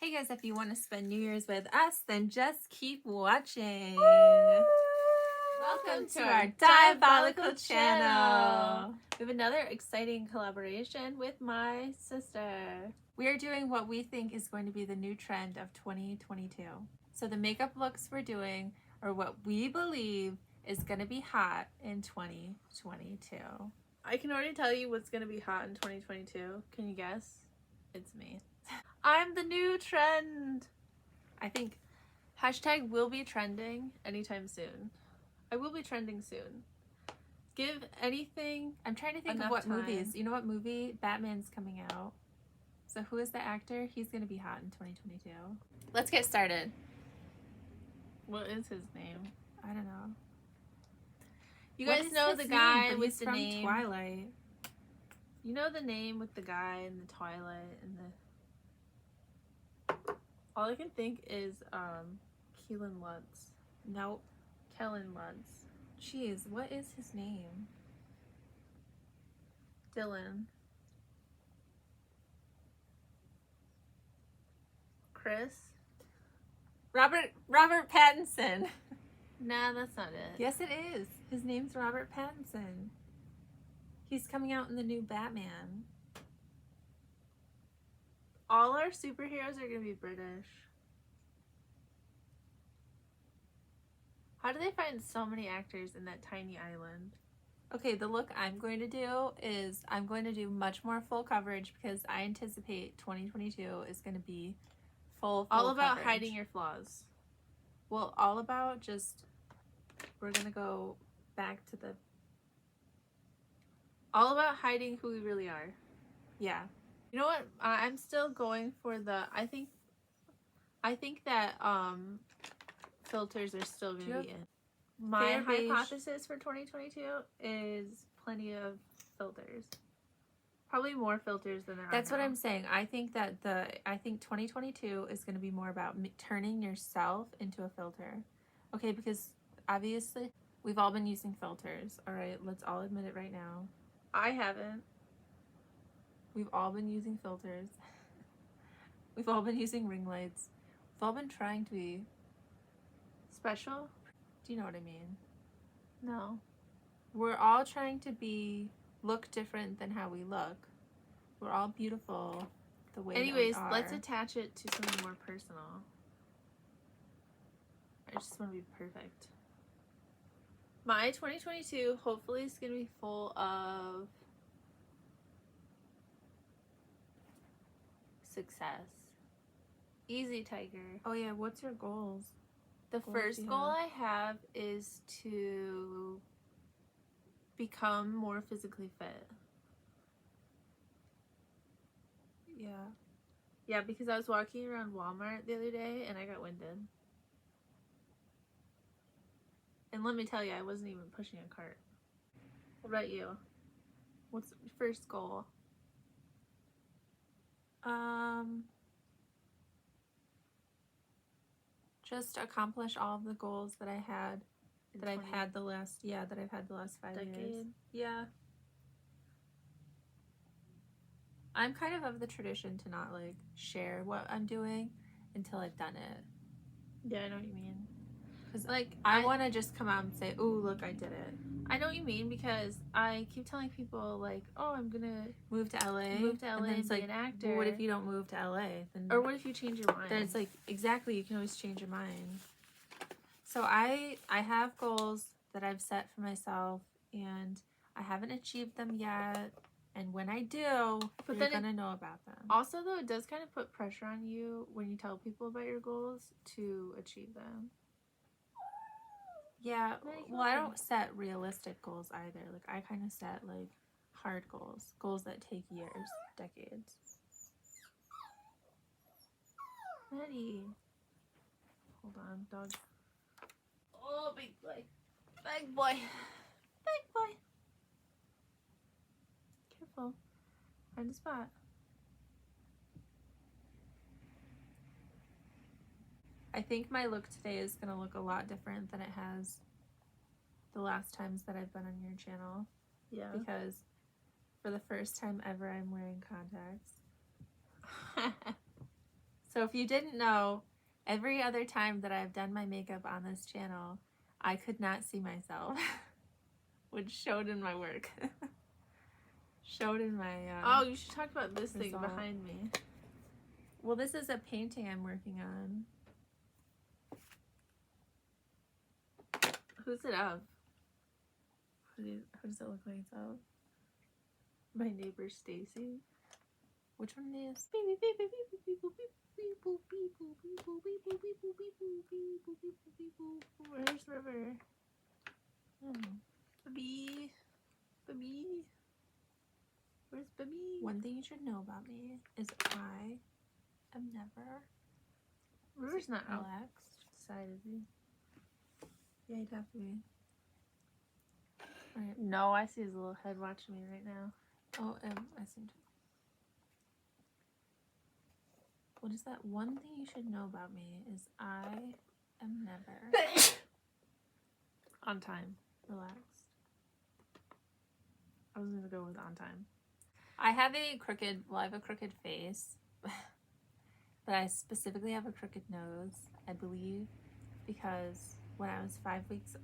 Hey guys, if you want to spend New Year's with us, then just keep watching. Woo! Welcome to our Diabolical channel. We have another exciting collaboration with my sister. We are doing what we think is going to be the new trend of 2022. So the makeup looks we're doing are what we believe is going to be hot in 2022. I can already tell you what's going to be hot in 2022. Can you guess? It's me. I'm the new trend. I think Hashtag will be trending anytime soon. I will be trending soon. Give anything. I'm trying to think of enough what time. movies. You know what movie? Batman's coming out. So who is the actor? He's going to be hot in 2022. Let's get started. What is his name? I don't know. You What guys is know his the name? guy But with he's the from name. Twilight. You know the name with the guy in the Twilight and the. All I can think is Keelan Lutz. Nope. Kellen Lutz. Jeez, what is his name? Dylan. Chris. Robert Pattinson. Nah, that's not it. Yes, it is. His name's Robert Pattinson. He's coming out in the new Batman. All our superheroes are gonna be British. How do they find so many actors in that tiny island? Okay, the look I'm going to do is I'm going to do much more full coverage because I anticipate 2022 is going to be full All about coverage. hiding your flaws. Well, all about just, we're going to go back to the, All about hiding who we really are. yeah. You know what? I'm still going for the. I think that filters are still gonna be in. My hypothesis for 2022 is plenty of filters. Probably more filters than there are That's now. what I'm saying. I think 2022 is going to be more about turning yourself into a filter. Okay, because obviously we've all been using filters. All right, let's all admit it right now. I haven't. We've all been using filters. We've all been using ring lights. We've all been trying to be Special? Do you know what I mean? No. We're all trying to look different than how we look. We're all beautiful the way Anyways, that we are. let's attach it to something more personal. I just want to be perfect. My 2022 hopefully is going to be full of success. Easy, Tiger. Oh yeah, what's your goals? The Goals first you goal have? I have is to become more physically fit. Yeah. Yeah, because I was walking around Walmart the other day and I got winded. And let me tell you, I wasn't even pushing a cart. What about you? What's your first goal? Just accomplish all of the goals that I had that I've had the last 5 decade. years. Yeah. I'm kind of the tradition to not like share what I'm doing until I've done it. Yeah, I know what you mean. Because like I want to just come out and say, "Ooh, look, I did it." I know what you mean because I keep telling people like, "Oh, I'm gonna move to LA." and then it's be like, an actor. Well, what if you don't move to LA? Then, or what if you change your mind? Then it's like, exactly, you can always change your mind. So I have goals that I've set for myself, and I haven't achieved them yet. And when I do, you're gonna know about them. Also, though, it does kind of put pressure on you when you tell people about your goals to achieve them. Yeah, well, I don't set realistic goals either. Like, I kind of set, like, hard goals. Goals that take years, decades. Maddie. Hold on, dog. Oh, big boy. Big boy. Big boy. Careful. Find a spot. I think my look today is going to look a lot different than it has the last times that I've been on your channel. Yeah. Because for the first time ever, I'm wearing contacts. So if you didn't know, every other time that I've done my makeup on this channel, I could not see myself, which showed in my work. Showed in my oh, you should talk about this thing result. behind me. Well, this is a painting I'm working on. Who's it of? Who does it look like it's of? My neighbor Stacy. Which one is? Where's River? Oh. Baby. Baby. Where's Baby? One thing you should know about me is I am never River's not relaxed. outside of me. Yeah, you'd have to be. Alright. No, I see his little head watching me right now. Oh, I seem to. What is that? One thing you should know about me is I am never On time. relaxed. I was gonna go with on time. I have a crooked face, but I specifically have a crooked nose, I believe, because when I was 5 weeks.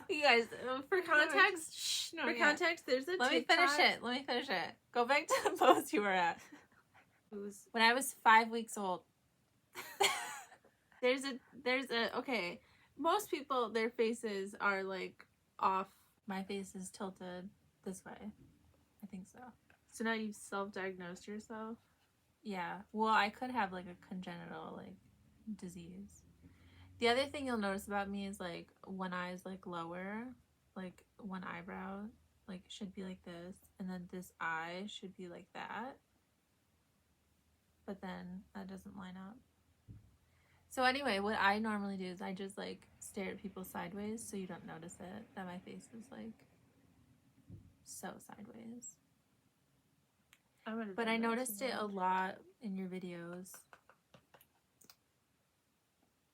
You guys, for context, there's a Let me TikTok. finish it. Go back to the pose you were at. When I was 5 weeks old. There's a okay. Most people, their faces are like off. My face is tilted this way. I think so. So now you've self-diagnosed yourself. Yeah. Well, I could have like a congenital like disease. The other thing you'll notice about me is like one eye is like lower, like one eyebrow like should be like this, and then this eye should be like that. But then that doesn't line up. So anyway, what I normally do is I just like stare at people sideways so you don't notice it, that my face is like so sideways. But I noticed it a lot in your videos.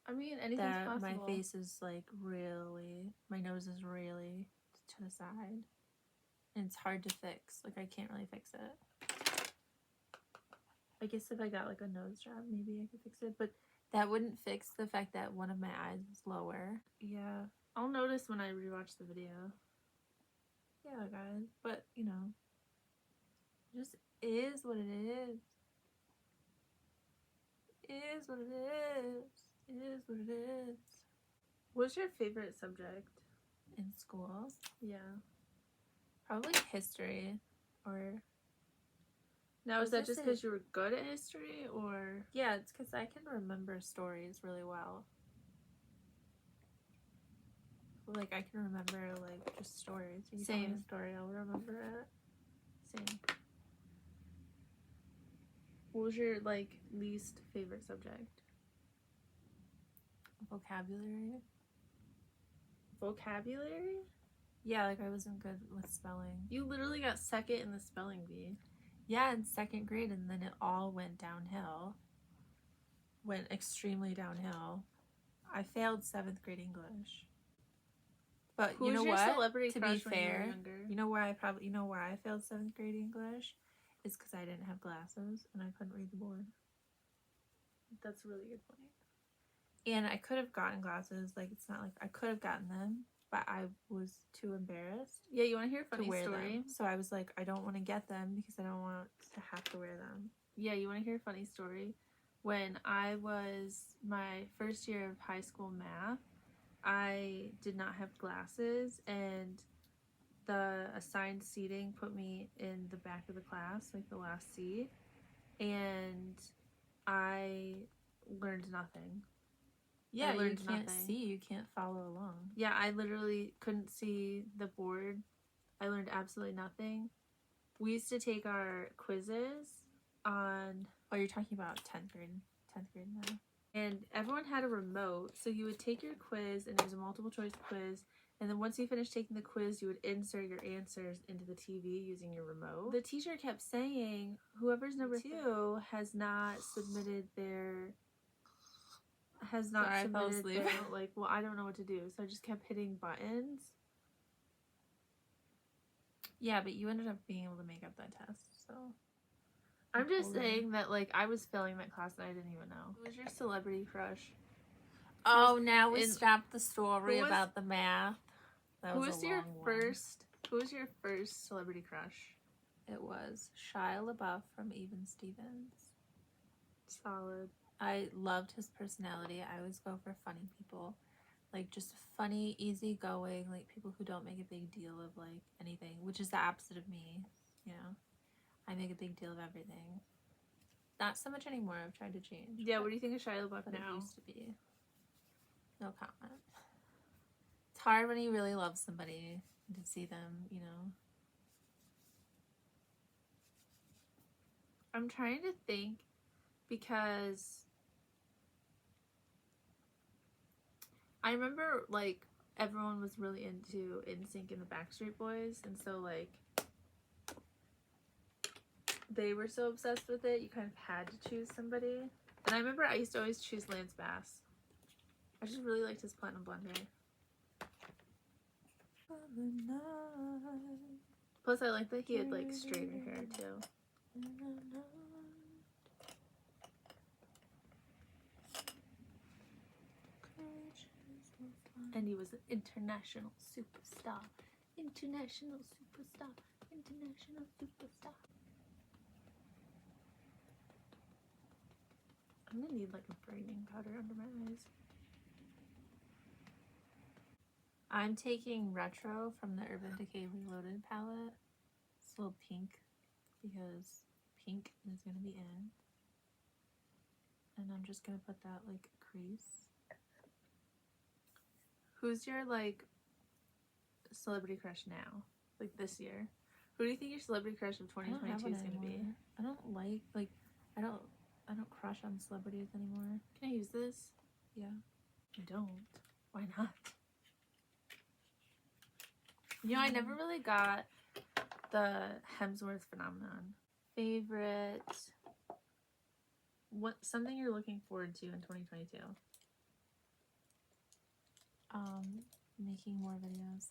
I mean, anything's that possible. My face is like really, my nose is really to the side. And it's hard to fix. Like I can't really fix it. I guess if I got like a nose job, maybe I could fix it. But that wouldn't fix the fact that one of my eyes was lower. Yeah. I'll notice when I rewatch the video. Yeah, guys. But, you know, it just is what it is. It is what it is. It is what it is. What's your favorite subject? In school? Yeah. Probably history. Or... Now, is that just because you were good at history, or...? Yeah, it's because I can remember stories really well. Like, I can remember, like, just stories. You tell me a story, I'll remember it. Same. What was your, like, least favorite subject? Vocabulary. Vocabulary? Yeah, like, I wasn't good with spelling. You literally got second in the spelling bee. Yeah, in 2nd grade, and then it all went downhill. Went extremely downhill. I failed 7th grade English. But Who's you know your what? Celebrity To crush be when you were fair, younger? you know why I failed 7th grade English? Is because I didn't have glasses and I couldn't read the board. That's a really good point. And I could have gotten glasses. Like, it's not like I could have gotten them, but I was too embarrassed. Yeah, you want to hear a funny to wear story? Them. So I was like, I don't want to get them because I don't want to have to wear them. Yeah, you want to hear a funny story? When I was my first year of high school math, I did not have glasses, and the assigned seating put me in the back of the class, like the last seat, and I learned nothing. Yeah, you can't see, you can't follow along. Yeah, I literally couldn't see the board. I learned absolutely nothing. We used to take our quizzes on... Oh, you're talking about 10th grade now. And everyone had a remote, so you would take your quiz, and it was a multiple choice quiz, and then once you finished taking the quiz, you would insert your answers into the TV using your remote. The teacher kept saying, whoever's number 2 has not submitted their... I fell asleep. Like, well, I don't know what to do, so I just kept hitting buttons. Yeah, but you ended up being able to make up that test. So I'm just saying that, like, I was failing that class and I didn't even know. Who was your celebrity crush? Oh, now we stopped the story about the math. Who was your first celebrity crush? It was Shia LaBeouf from Even Stevens. Solid. I loved his personality. I always go for funny people. Like, just funny, easygoing, like, people who don't make a big deal of, like, anything, which is the opposite of me, you know? I make a big deal of everything. Not so much anymore. I've tried to change. Yeah, what do you think of Shia LaBeouf now? It used to be. No comment. It's hard when you really love somebody to see them, you know? I'm trying to think because I remember, like, everyone was really into NSYNC and the Backstreet Boys, and so, like, they were so obsessed with it, you kind of had to choose somebody. And I remember I used to always choose Lance Bass. I just really liked his platinum blonde hair. Plus, I liked that he had, like, straighter hair, too. And he was an international superstar. International superstar. International superstar. I'm gonna need, like, a brightening powder under my eyes. I'm taking Retro from the Urban Decay Reloaded palette. It's a little pink because pink is going to be in. And I'm just going to put that, like, crease. Who's your, like, celebrity crush now? Like, this year? Who do you think your celebrity crush of 2022 is going to be? I don't I don't crush on celebrities anymore. Can I use this? Yeah. I don't. Why not? You know, I never really got the Hemsworth phenomenon. Favorite... something you're looking forward to in 2022? Making more videos.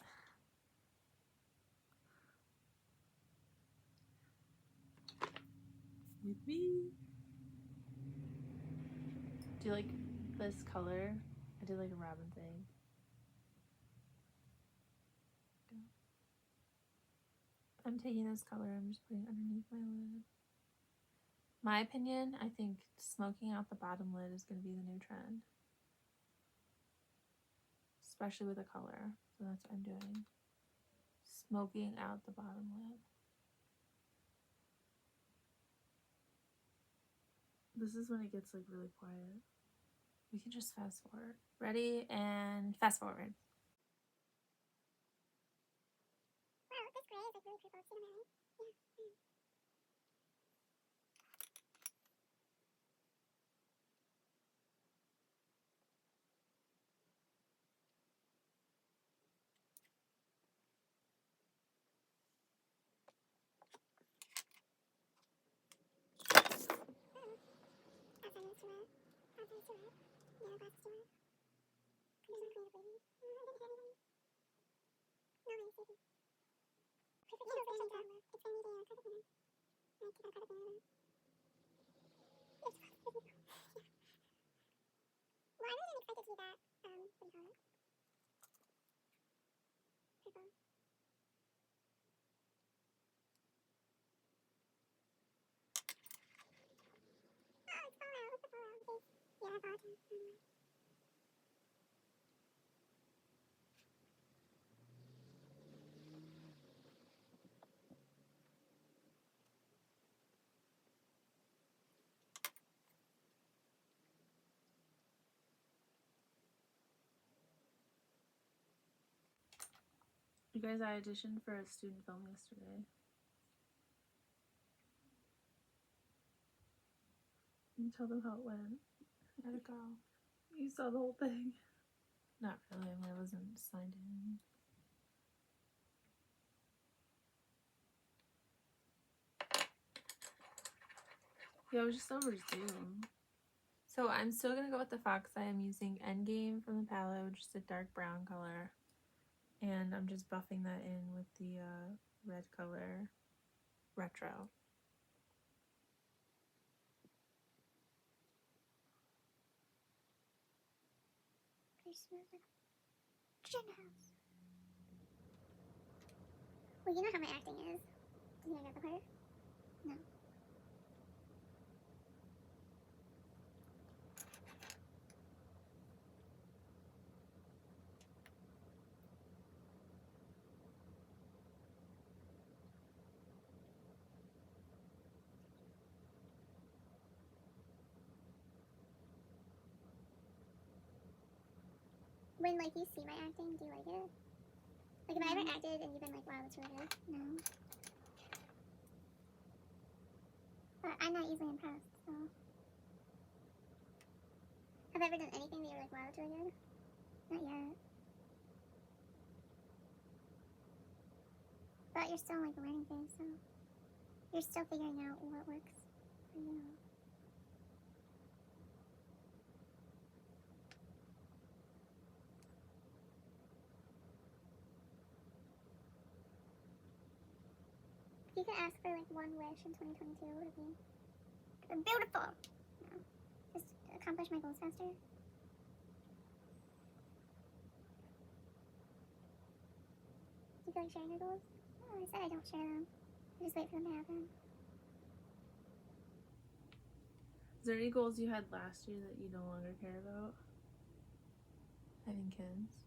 With me. Do you like this color? I did like a robin's egg. I'm taking this color, I'm just putting it underneath my lid. My opinion, I think smoking out the bottom lid is going to be the new trend. Especially with a color. So that's what I'm doing. Smoking out the bottom lid. This is when it gets, like, really quiet. We can just fast forward. Ready and fast forward. Wow, this gray is, like, really purple. See what I mean? Yeah. You guys, I auditioned for a student film yesterday. Can you tell them how it went? How'd it go? You saw the whole thing. Not really. I mean, I wasn't signed in. Yeah, I was just over Zoom. So I'm still going to go with the fox eye. I'm using Endgame from the palette, which is a dark brown color. And I'm just buffing that in with the red color Retro. you're smooth like a gin house. Well, you know how my acting is. Did you hear the part? No. When, like, you see my acting, do you like it? Like, have I ever acted and you've been like, wow, that's really good? No. But I'm not easily impressed, so. Have I ever done anything that you're like, wow, that's really good? Not yet. But you're still, like, a learning phase, so. You're still figuring out what works for you. If you could ask for like one wish in 2022, what would it be? Beautiful! No. Just accomplish my goals faster. Do you feel like sharing your goals? Oh, I said I don't share them. I just wait for them to happen. Is there any goals you had last year that you no longer care about? Having kids.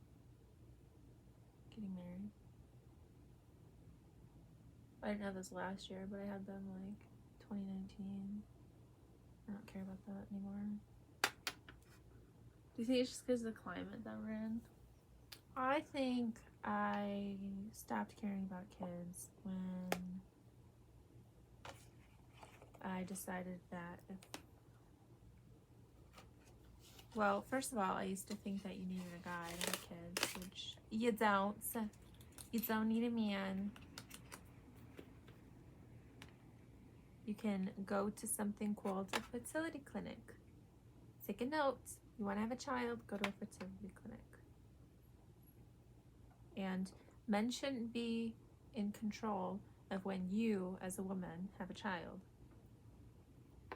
Getting married. I didn't have this last year, but I had them like 2019. I don't care about that anymore. Do you think it's just because of the climate that we're in? I think I stopped caring about kids when I decided that well, first of all, I used to think that you needed a guy to have kids, which you don't. You don't need a man. You can go to something called a fertility clinic. Take a note. You want to have a child, go to a fertility clinic. And men shouldn't be in control of when you, as a woman, have a child.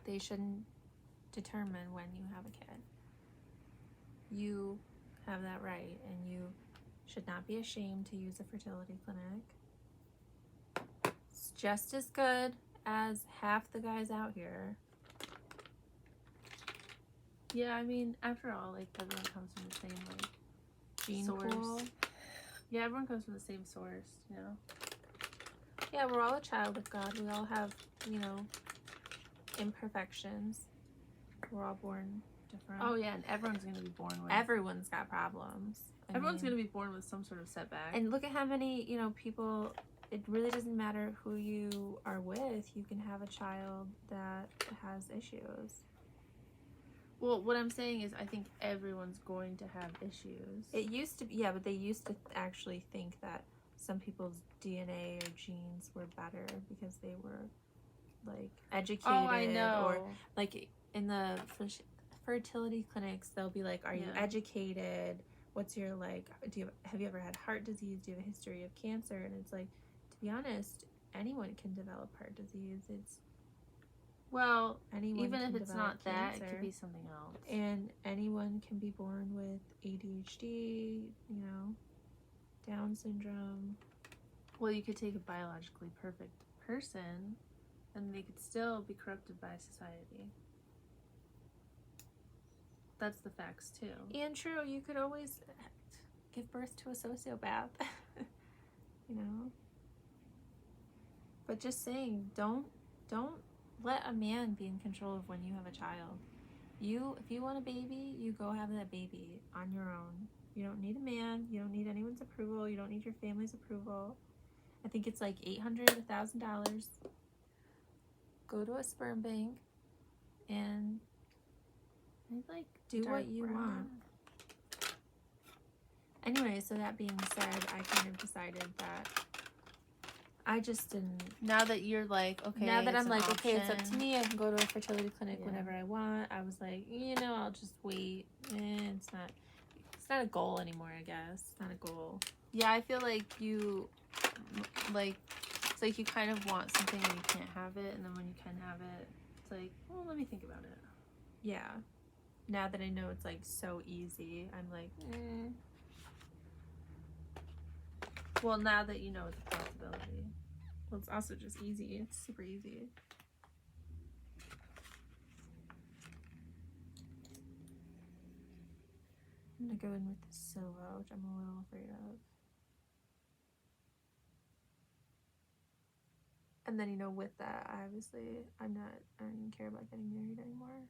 They shouldn't determine when you have a kid. You have that right, and you should not be ashamed to use a fertility clinic. It's just as good as half the guys out here. Yeah, I mean, after all, like, everyone comes from the same, like, Gene source. pool. Yeah, everyone comes from the same source, you know? Yeah, we're all a child of God. We all have, you know, imperfections. We're all born different. Oh, yeah, and everyone's going to be born with... Everyone's got problems. Everyone's going to be born with some sort of setback. And look at how many, you know, people... It really doesn't matter who you are with. You can have a child that has issues. Well, what I'm saying is I think everyone's going to have issues. It used to be, yeah, but they used to actually think that some people's DNA or genes were better because they were, like, educated. Oh, I know. Or, like, in the fertility clinics, they'll be like, are you educated? What's your, like, have you ever had heart disease? Do you have a history of cancer? And it's like, to be honest, anyone can develop heart disease. It's well, anyone even can if it's develop not that, cancer. it could be something else. And anyone can be born with ADHD, you know, Down syndrome. Well, you could take a biologically perfect person and they could still be corrupted by society. That's the facts too. And true, you could always give birth to a sociopath, you know. But just saying, don't let a man be in control of when you have a child. If you want a baby, you go have that baby on your own. You don't need a man. You don't need anyone's approval. You don't need your family's approval. I think it's like $800, $1,000. Go to a sperm bank and like do what you want. Anyway, so that being said, I kind of decided that I just didn't. Now that you're like, okay. Now that I'm like, option. okay, it's up to me. I can go to a fertility clinic whenever I want. I was like, you know, I'll just wait. It's not a goal anymore, I guess. It's not a goal. Yeah, I feel like you, like, it's like you kind of want something and you can't have it, and then when you can have it, it's like, well, let me think about it. Yeah. now that I know it's like so easy, I'm like, Well, now that you know it's a possibility. well, it's also just easy. It's super easy. I'm gonna go in with the silver, which I'm a little afraid of. And then, you know, with that, I don't even care about getting married anymore.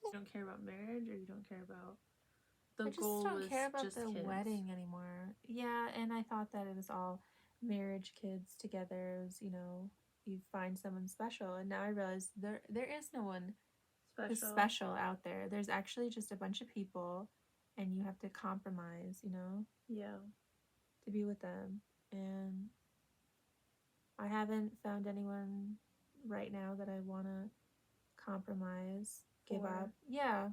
You don't care about marriage, or you don't care about the I just goal don't was care about just the kids. wedding anymore. Yeah, and I thought that it was all marriage, kids together. It was, you know, you find someone special, and now I realize there is no one who's special out there. There's actually just a bunch of people, and you have to compromise, you know, Yeah. to be with them. And I haven't found anyone right now that I want to compromise, give up. Yeah.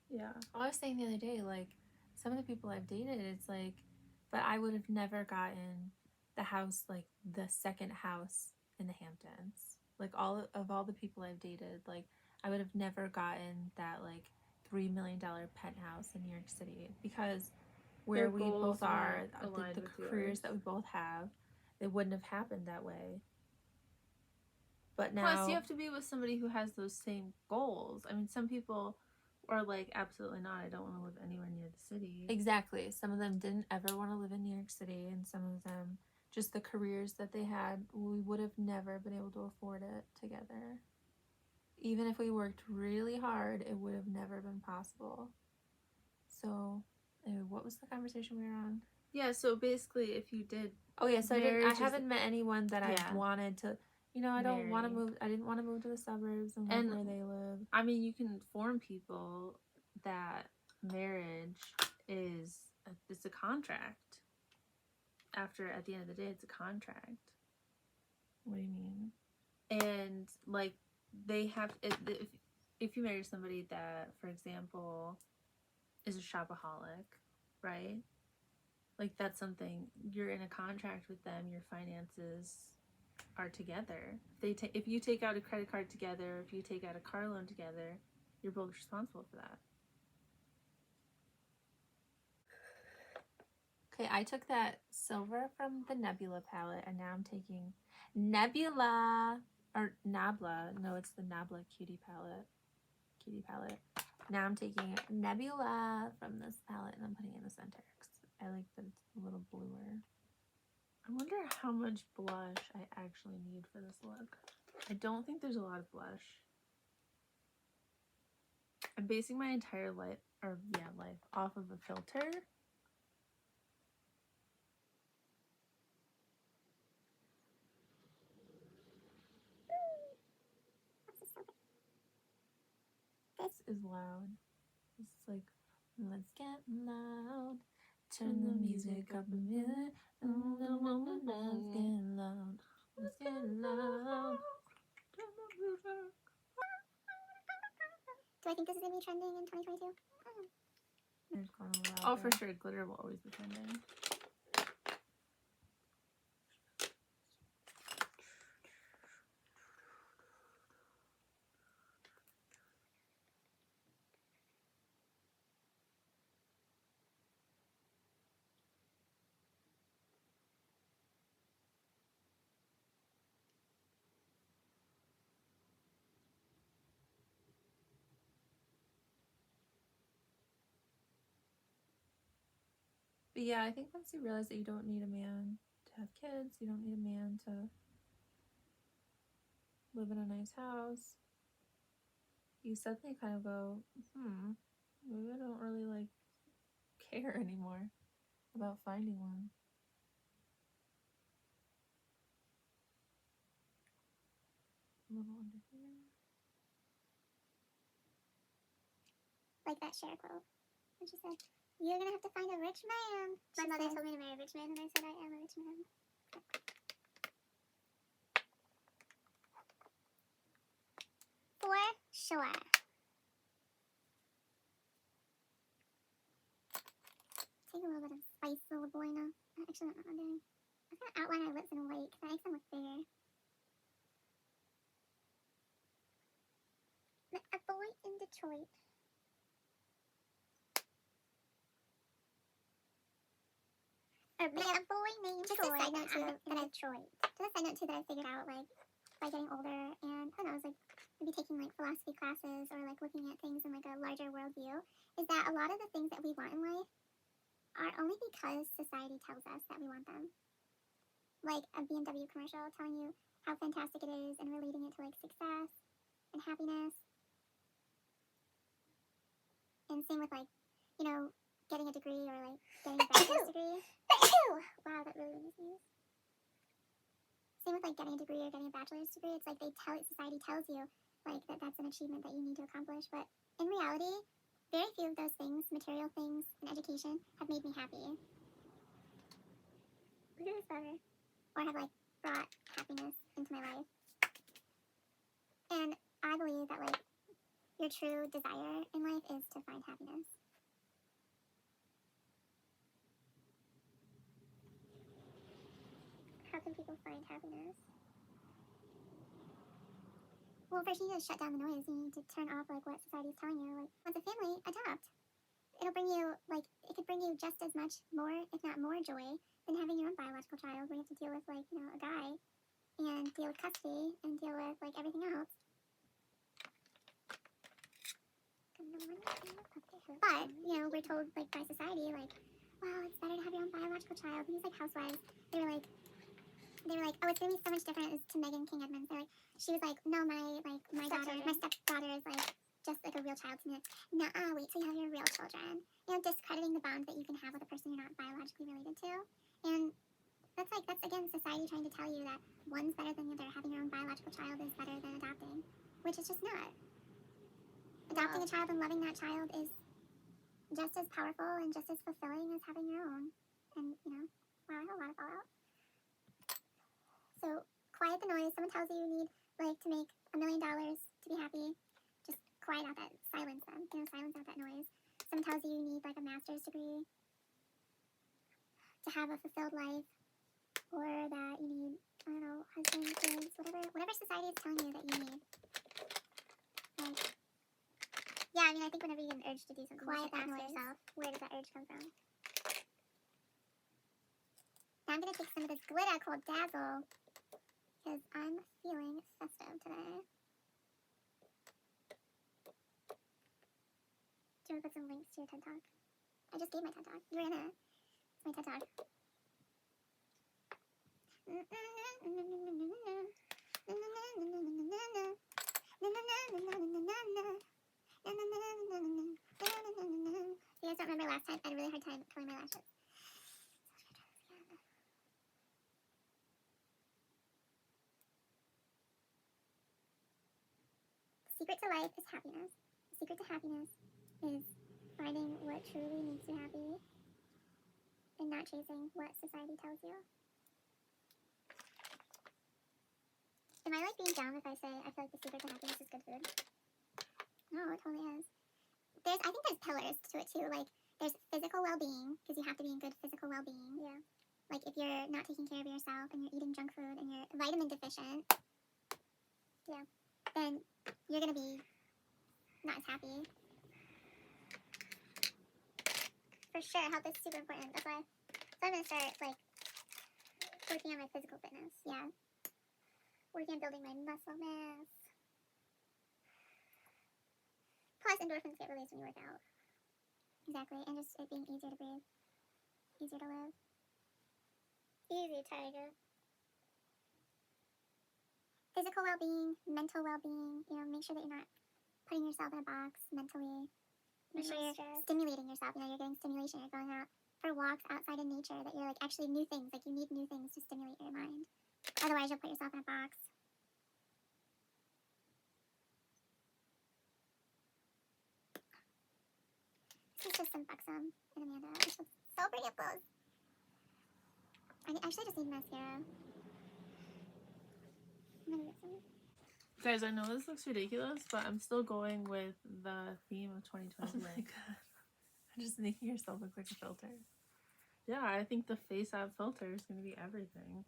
Yeah. I was saying the other day, like, some of the people I've dated, it's like, but I would have never gotten the house, like, the second house in the Hamptons. Like, all the people I've dated, like, I would have never gotten that, like, $3 million penthouse in New York City, because where we both are, the careers that we both have, it wouldn't have happened that way. But now, plus, you have to be with somebody who has those same goals. I mean, some people are like, absolutely not. I don't want to live anywhere near the city. Exactly. Some of them didn't ever want to live in New York City, and some of them, just the careers that they had, we would have never been able to afford it together. Even if we worked really hard, it would have never been possible. So, anyway, what was the conversation we were on? Yeah, so basically, if you did... Oh, yeah, so I haven't met anyone that I wanted to... You know, I didn't want to move to the suburbs and live where they live. I mean, you can inform people that marriage is it's a contract. At the end of the day, it's a contract. What do you mean? And, like, they have... If you marry somebody that, for example, is a shopaholic, right? Like, that's something... You're in a contract with them. Your finances are together. If you take out a credit card together, if you take out a car loan together, you're both responsible for that. Okay, I took that silver from the Nebula palette, and now I'm taking Nebula, or Nabla. No, it's the Nabla cutie palette. Now I'm taking Nebula from this palette, and I'm putting it in the center, 'cause I like that it's a little bluer. I wonder how much blush I actually need for this look. I don't think there's a lot of blush. I'm basing my entire life off of a filter. This is loud. It's like, let's get loud. Turn the music up a minute. Let's get loud. Let's get loud. Do I think this is going to be trending in 2022? Oh, for sure. Glitter will always be trending. But yeah, I think once you realize that you don't need a man to have kids, you don't need a man to live in a nice house, you suddenly kind of go, maybe I don't really like care anymore about finding one. A little under here. Like that Cher quote. And she said, "You're gonna have to find a rich man." My mother told me to marry a rich man, and I said I am a rich man. sure. Take a little bit of spice, little boy now. Actually, not what I'm doing. I'm gonna outline our lips in white because that makes them look bigger. A boy in Detroit. A boy named Troy. Just a side note too that I Detroit. Just a side note too that I figured out like by getting older and who knows like maybe taking like philosophy classes or like looking at things in like a larger worldview is that a lot of the things that we want in life are only because society tells us that we want them. Like a BMW commercial telling you how fantastic it is and relating it to like success and happiness. And same with like, you know, getting a degree or like getting a bachelor's degree. Wow, that really made me sneeze. Same with like getting a degree or getting a bachelor's degree. It's like society tells you like that that's an achievement that you need to accomplish. But in reality, very few of those things, material things and education, have made me happy. Look at this better. Or have like brought happiness into my life. And I believe that like your true desire in life is to find happiness. How can people find happiness? Well, first you need to shut down the noise. You need to turn off like what society is telling you. Like, once a family, adopt. It'll bring you like it could bring you just as much more, if not more, joy than having your own biological child, where you have to deal with like a guy and deal with custody and deal with like everything else. But we're told like by society like, well, it's better to have your own biological child. These like housewives, they were like, oh, it's gonna be so much different as to Megan King Edmonds. They're like, she was like, no, my daughter, my stepdaughter is like just like a real child to me. Nuh-uh, wait till you have your real children. Discrediting the bond that you can have with a person you're not biologically related to. And that's again society trying to tell you that one's better than the other. Having your own biological child is better than adopting, which is just not. Adopting a child and loving that child is just as powerful and just as fulfilling as having your own. And wow, I have a lot of fallout. So quiet the noise. Someone tells you you need like to make $1 million to be happy. Just quiet out that, silence them. Silence out that noise. Someone tells you you need like a master's degree to have a fulfilled life, or that you need, I don't know, husband, kids, whatever society is telling you that you need. Like, yeah, I think whenever you get an urge to do something, quiet that noise. Yourself, where does that urge come from? Now I'm gonna take some of this glitter called Dazzle, because I'm feeling festive today. Do you want to put some links to your TED Talk? I just gave my TED Talk. You were in it. It's my TED Talk. You guys don't remember last time? I had a really hard time coloring my lashes. Secret to life is happiness. The secret to happiness is finding what truly makes you happy and not chasing what society tells you. Am I like being dumb if I say I feel like the secret to happiness is good food? No, it totally is. I think there's pillars to it too. Like there's physical well-being, because you have to be in good physical well-being. Yeah. Like if you're not taking care of yourself and you're eating junk food and you're vitamin deficient, yeah, then you're gonna be not as happy. For sure, health is super important. That's why. So I'm gonna start like working on my physical fitness. Yeah. Working on building my muscle mass. Plus, endorphins get released when you work out. Exactly, and just it being easier to breathe, easier to live. Easy, tiger. Physical well-being, mental well-being. Make sure that you're not putting yourself in a box mentally. Make sure you're stimulating yourself. You're getting stimulation. You're going out for walks outside in nature. That you're like actually new things. Like you need new things to stimulate your mind. Otherwise, you'll put yourself in a box. This is just some buxom and Amanda. This looks so pretty up close. I actually just need mascara. I'm gonna get some. Guys, I know this looks ridiculous, but I'm still going with the theme of 2023. Oh my god. I'm just making yourself look like a filter. Yeah, I think the face app filter is going to be everything.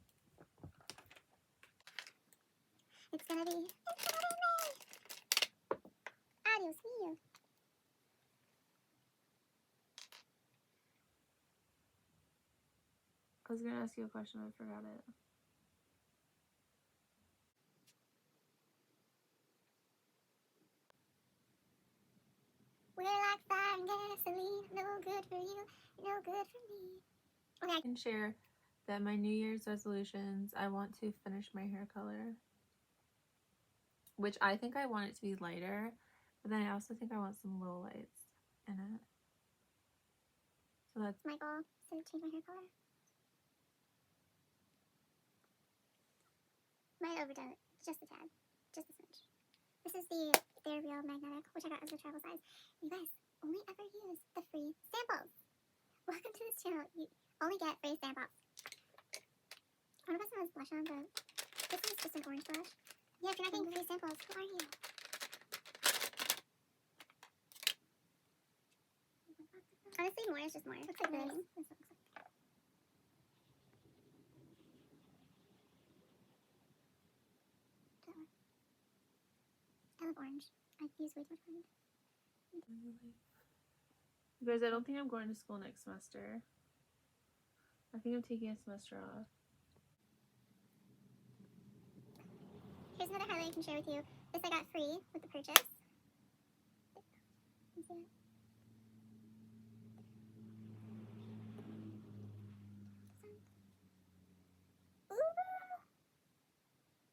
It's gonna be me. Adios, mío. I was going to ask you a question, I forgot it. We're like fire and gasoline. No good for you, no good for me. Okay. I can share that my New Year's resolutions, I want to finish my hair color. Which I think I want it to be lighter, but then I also think I want some low lights in it. So that's my goal is to change my hair color. Might overdone it, just a tad, just a smidge. This is the GRWM magnetic, which I got as a travel size. You guys only ever use the free samples. Welcome to this channel. You only get free samples. I want to put some of this blush on, but this one's just an orange blush. Yeah, if you're not getting free samples, who are you? Honestly, more is just more. Looks like this. This looks like. I love orange. I use way too much orange. You guys, I don't think I'm going to school next semester. I think I'm taking a semester off. Here's another highlight I can share with you. This I got free with the purchase. You see it? Ooh!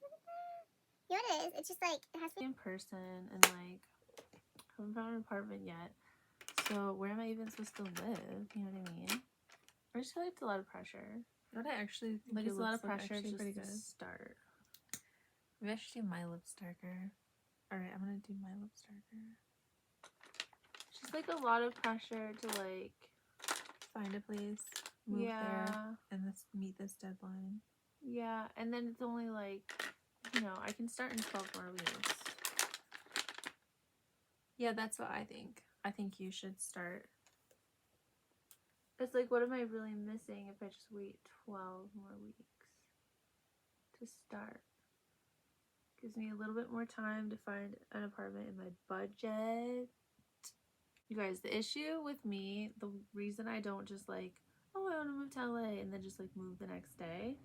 Look at that. You know what it is? It's just like, it has to be In person, and like, I haven't found an apartment yet. So where am I even supposed to live? You know what I mean? I just feel like it's a lot of pressure. what I actually think Like, your it's a lot lips of look pressure actually just pretty to good. start. Maybe I should do my lips darker. Alright, I'm gonna do my lips darker. It's just like a lot of pressure to like Find a place, move yeah, there, and meet this deadline. yeah, and then it's only like, you know, I can start in 12 more weeks. Yeah, that's what I think. I think you should start. It's like, what am I really missing if I just wait 12 more weeks to start? Gives me a little bit more time to find an apartment in my budget. You guys, the issue with me, the reason I don't just like, oh, I want to move to LA and then just like move the next day,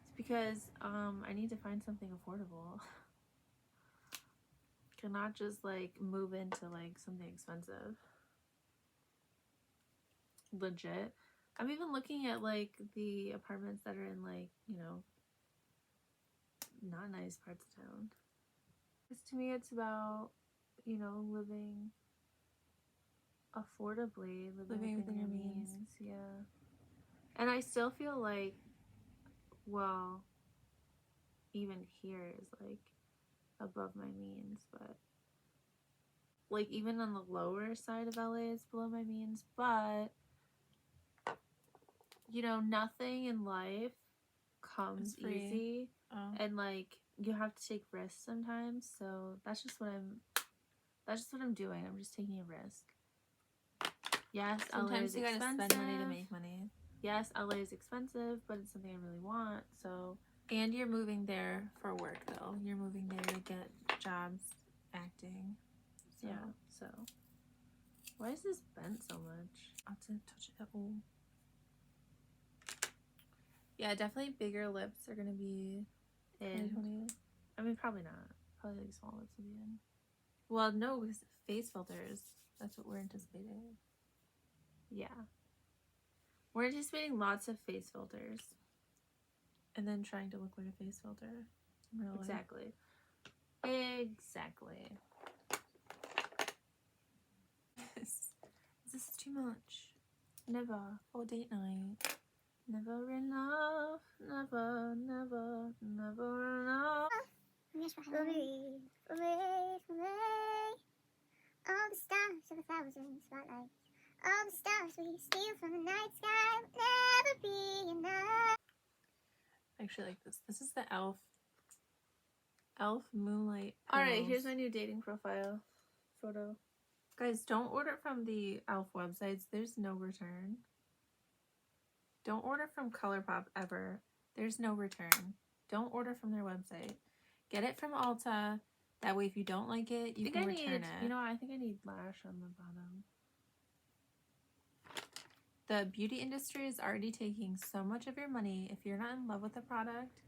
is because I need to find something affordable. Cannot just like move into like something expensive. Legit. I'm even looking at like the apartments that are in like, you know, not nice parts of town. Because to me it's about, you know, living affordably, living within your means. Yeah. And I still feel like, well, even here is like above my means, but like even on the lower side of LA is below my means, but you know, nothing in life comes easy. Oh. And like you have to take risks sometimes, so that's just what I'm doing. I'm just taking a risk. Yes, Sometimes LA you is gotta expensive. spend money to make money. Yes, LA is expensive, but it's something I really want, so. And you're moving there for work, though. You're moving there to get jobs acting. So. Yeah, so. Why is this bent so much? I'll have to touch it. Oh. Yeah, definitely bigger lips are gonna be In. 2020. I mean, probably not. Probably like small lips will be in. Well, no, because face filters. That's what we're anticipating. Yeah. We're anticipating lots of face filters. And then trying to look like a face filter. In real life. Exactly. Exactly. This is too much. Never. Oh, date night. Never enough. Never, never, never enough. For me, for me, for me. All the stars of 1,000 spotlights. All the stars we steal from the night sky will never be enough. I actually like this. This is the e.l.f. Elf Moonlight All right, Pills. here's my new dating profile photo. Guys, don't order from the Elf websites. There's no return. Don't order from ColourPop ever. There's no return. Don't order from their website. Get it from Ulta. That way, if you don't like it, you can return it. You know, I think I need lash on the bottom. The beauty industry is already taking so much of your money. If you're not in love with the product,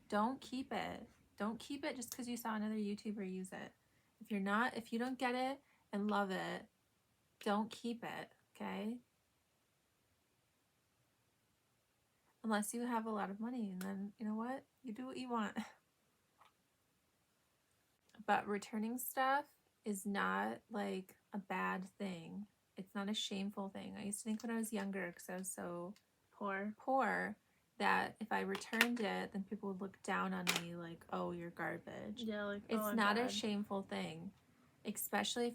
don't keep it. Don't keep it just because you saw another YouTuber use it. If you don't get it and love it, don't keep it, okay? Unless you have a lot of money, and then, you know what? You do what you want. But returning stuff is not like a bad thing. It's not a shameful thing. I used to think when I was younger, because I was so poor, that if I returned it, then people would look down on me like, oh, you're garbage. Yeah, like, it's not a shameful thing. Especially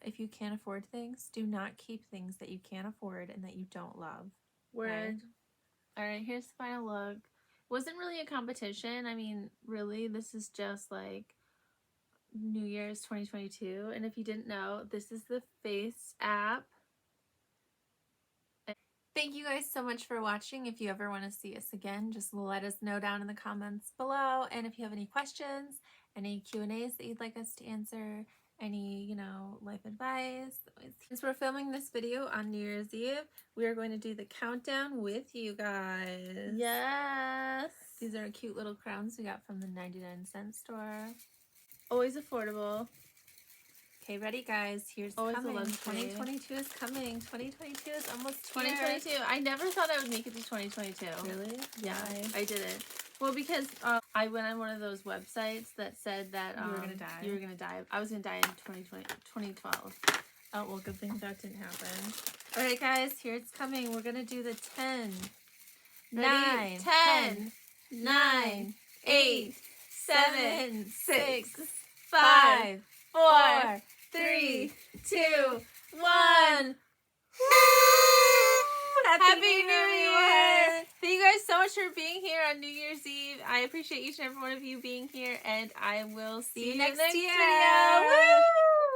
if you can't afford things, do not keep things that you can't afford and that you don't love. Word. Okay? All right, here's the final look. Wasn't really a competition. I mean, really, this is just like New Year's 2022. And if you didn't know, this is the Face app. Thank you guys so much for watching. If you ever want to see us again, just let us know down in the comments below. And if you have any questions, any Q&As that you'd like us to answer, any, life advice. Since we're filming this video on New Year's Eve, we are going to do the countdown with you guys. Yes. These are cute little crowns we got from the 99-cent store. Always affordable. Okay, ready, guys? Here's always coming. a luxury. 2022 is coming. 2022 is almost 2022. here. I never thought I would make it to 2022. Really? Yeah, Why? I didn't. Well, because I went on one of those websites that said that You were gonna die. You were gonna die. I was gonna die in 2012. Oh, well, good thing that didn't happen. All right, guys, here it's coming. We're gonna do the 10. Ready? 10, 9, 8, 7, 6, 5, 4, 3, 2, 1. Happy New Year! Thank you guys so much for being here on New Year's Eve. I appreciate each and every one of you being here, and I will see you next year. video. Woo!